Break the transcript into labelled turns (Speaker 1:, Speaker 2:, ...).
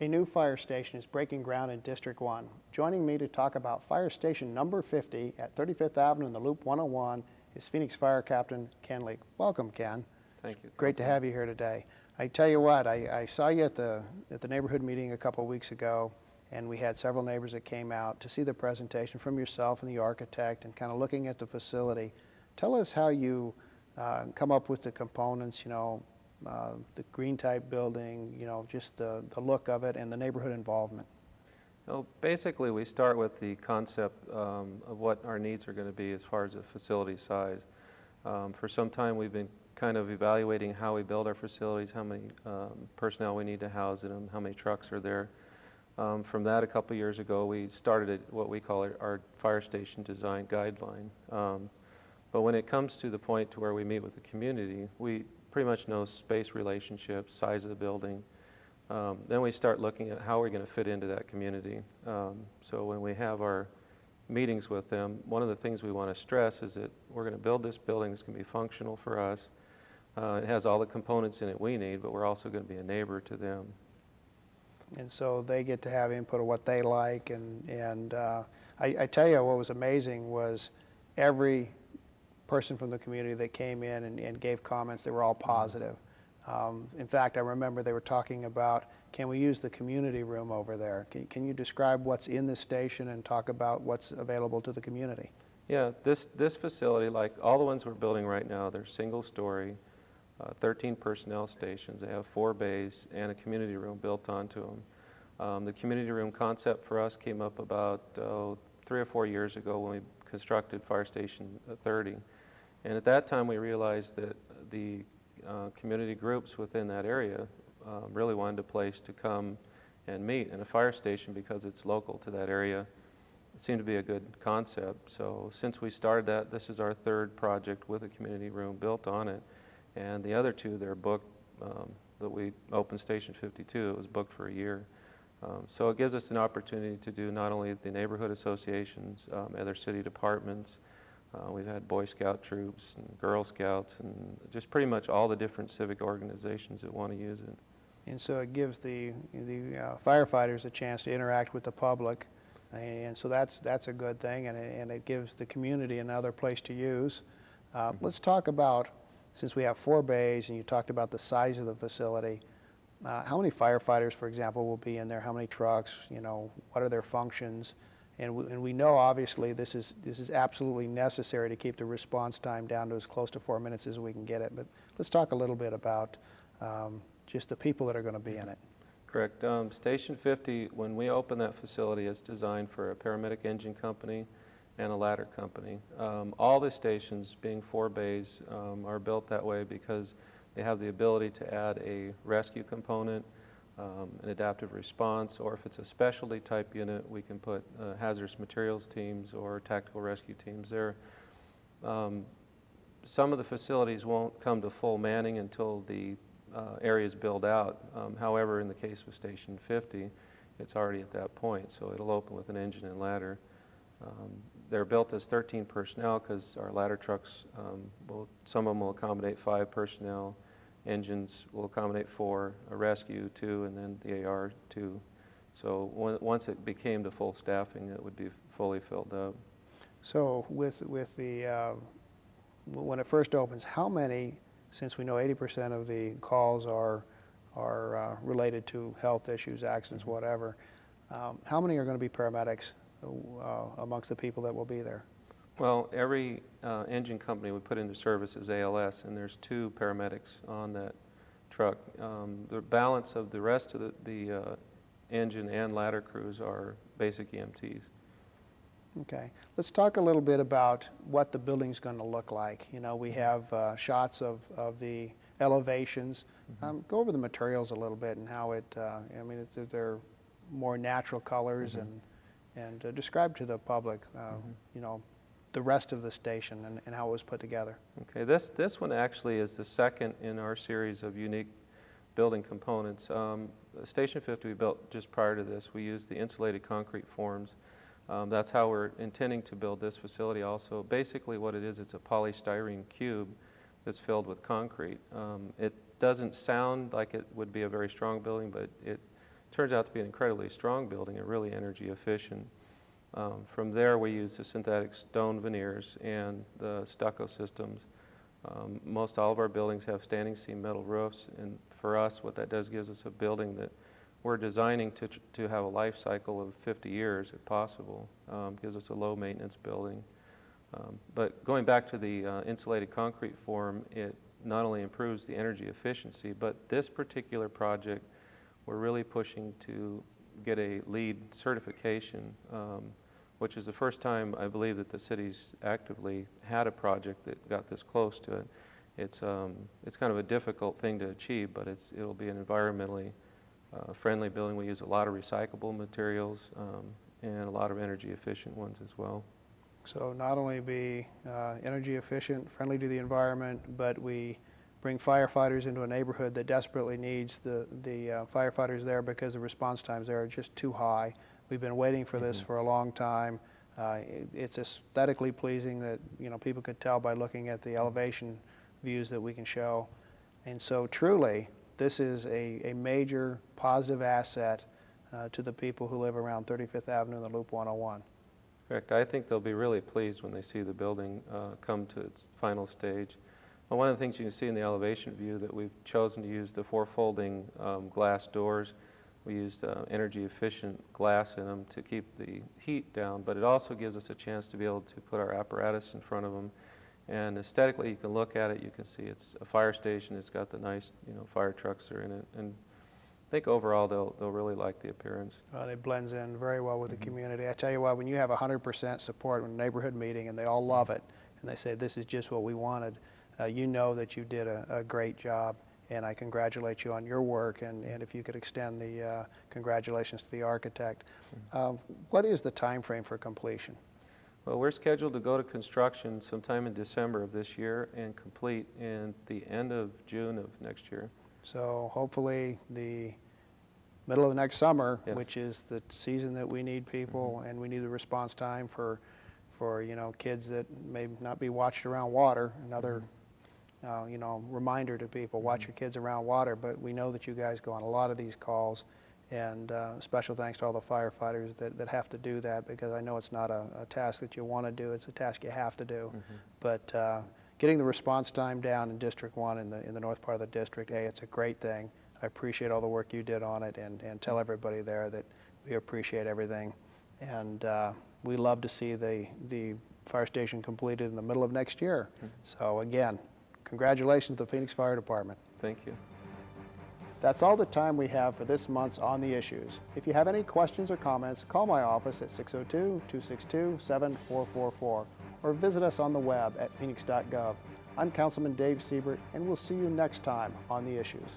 Speaker 1: A new fire station is breaking ground in District 1. Joining me to talk about Fire Station number 50 at 35th Avenue in the Loop 101 is Phoenix Fire Captain Ken Leake. Welcome, Ken.
Speaker 2: Thank you.
Speaker 1: Great to have you here today. I tell you what, I saw you at the neighborhood meeting a couple of weeks ago, and we had several neighbors that came out to see the presentation from yourself and the architect and kind of looking at the facility. Tell us how you come up with the components, the green type building, just the look of it and the neighborhood involvement.
Speaker 2: Well, basically, we start with the concept of what our needs are going to be as far as the facility size. For some time, we've been kind of evaluating how we build our facilities, how many personnel we need to house in them, how many trucks are there. From that, a couple years ago, we started what we call our fire station design guideline. But when it comes to the point to where we meet with the community, we pretty much know space relationships, size of the building. Then we start looking at how we're going to fit into that community. So when we have our meetings with them, one of the things we want to stress is that we're going to build this building that's going to be functional for us. It has all the components in it we need, but we're also going to be a neighbor to them.
Speaker 1: And so they get to have input of what they like. And I tell you, what was amazing was every person from the community that came in and gave comments, they were all positive. In fact, I remember they were talking about, can we use the community room over there? Can you describe what's in the station and talk about what's available to the community?
Speaker 2: Yeah, this facility, like all the ones we're building right now, they're single story, 13 personnel stations. They have 4 bays and a community room built onto them. The community room concept for us came up about 3 or 4 years ago when we constructed Fire Station 30. And at that time we realized that the community groups within that area really wanted a place to come and meet, and a fire station, because it's local to that area, it seemed to be a good concept. So since we started that, this is our 3rd project with a community room built on it, and the other 2, they're booked. That we opened Station 52, it was booked for a year. So it gives us an opportunity to do not only the neighborhood associations, other city departments. We've had Boy Scout troops and Girl Scouts and just pretty much all the different civic organizations that want to use it.
Speaker 1: And so it gives the firefighters a chance to interact with the public, and so that's a good thing, and it gives the community another place to use. Let's talk about, since we have 4 bays and you talked about the size of the facility, how many firefighters, for example, will be in there? How many trucks? What are their functions? And we know, obviously, this is absolutely necessary to keep the response time down to as close to 4 minutes as we can get it. But let's talk a little bit about just the people that are going to be in it.
Speaker 2: Correct. Station 50, when we open that facility, is designed for a paramedic engine company and a ladder company. All the stations, being 4 bays, are built that way because they have the ability to add a rescue component, an adaptive response, or if it's a specialty type unit, we can put hazardous materials teams or tactical rescue teams there. Some of the facilities won't come to full manning until the areas build out. However, in the case of Station 50, it's already at that point, so it'll open with an engine and ladder. They're built as 13 personnel because our ladder trucks, some of them will accommodate 5 personnel. Engines will accommodate 4, a rescue 2, and then the AR 2. So once it became to full staffing, it would be fully filled up.
Speaker 1: So with the when it first opens, how many, since we know 80% of the calls are related to health issues, accidents, whatever, how many are going to be paramedics amongst the people that will be there?
Speaker 2: Well, every engine company we put into service is ALS, and there's 2 paramedics on that truck. The balance of the rest of the engine and ladder crews are basic EMTs.
Speaker 1: Okay. Let's talk a little bit about what the building's going to look like. We have shots of the elevations. Go over the materials a little bit and how it, they're more natural colors, and describe to the public, the rest of the station and how it was put together.
Speaker 2: Okay, this one actually is the 2nd in our series of unique building components. Station 50 we built just prior to this. We used the insulated concrete forms. That's how we're intending to build this facility also. Basically what it is, it's a polystyrene cube that's filled with concrete. It doesn't sound like it would be a very strong building, but Turns out to be an incredibly strong building and really energy efficient. From there, we use the synthetic stone veneers and the stucco systems. Most all of our buildings have standing seam metal roofs, and for us, what that does gives us a building that we're designing to have a life cycle of 50 years, if possible. Gives us a low maintenance building. But going back to the insulated concrete form, it not only improves the energy efficiency, but this particular project, we're really pushing to get a LEED certification, which is the first time I believe that the city's actively had a project that got this close to it. It's kind of a difficult thing to achieve, but it'll be an environmentally friendly building. We use a lot of recyclable materials and a lot of energy efficient ones as well.
Speaker 1: So not only be energy efficient, friendly to the environment, but we bring firefighters into a neighborhood that desperately needs the firefighters there because the response times there are just too high. We've been waiting for this for a long time. It's aesthetically pleasing that people could tell by looking at the elevation views that we can show. And so truly, this is a major positive asset to the people who live around 35th Avenue and the Loop 101.
Speaker 2: Correct. I think they'll be really pleased when they see the building come to its final stage. Well, one of the things you can see in the elevation view that we've chosen to use the four-folding glass doors. We used energy efficient glass in them to keep the heat down, but it also gives us a chance to be able to put our apparatus in front of them. And aesthetically, you can look at it, you can see it's a fire station, it's got the nice, fire trucks are in it. And I think overall they'll really like the appearance.
Speaker 1: Well, it blends in very well with the community. I tell you what, when you have 100% support in a neighborhood meeting and they all love it, and they say this is just what we wanted, you know that you did a great job, and I congratulate you on your work, and if you could extend the congratulations to the architect. What is the time frame for completion?
Speaker 2: Well, we're scheduled to go to construction sometime in December of this year and complete in the end of June of next year.
Speaker 1: So hopefully the middle of the next summer,
Speaker 2: Yes.
Speaker 1: which is the season that we need people, and we need the response time for kids that may not be watched around water. Another reminder to people, watch your kids around water. But we know that you guys go on a lot of these calls, and special thanks to all the firefighters that have to do that, because I know it's not a task that you want to do, it's a task you have to do. But getting the response time down in District 1 in the north part of the district, it's a great thing. I appreciate all the work you did on it, and tell everybody there that we appreciate everything. And we love to see the fire station completed in the middle of next year. So again, congratulations to the Phoenix Fire Department.
Speaker 2: Thank you.
Speaker 1: That's all the time we have for this month's On the Issues. If you have any questions or comments, call my office at 602-262-7444 or visit us on the web at phoenix.gov. I'm Councilman Dave Siebert, and we'll see you next time on The Issues.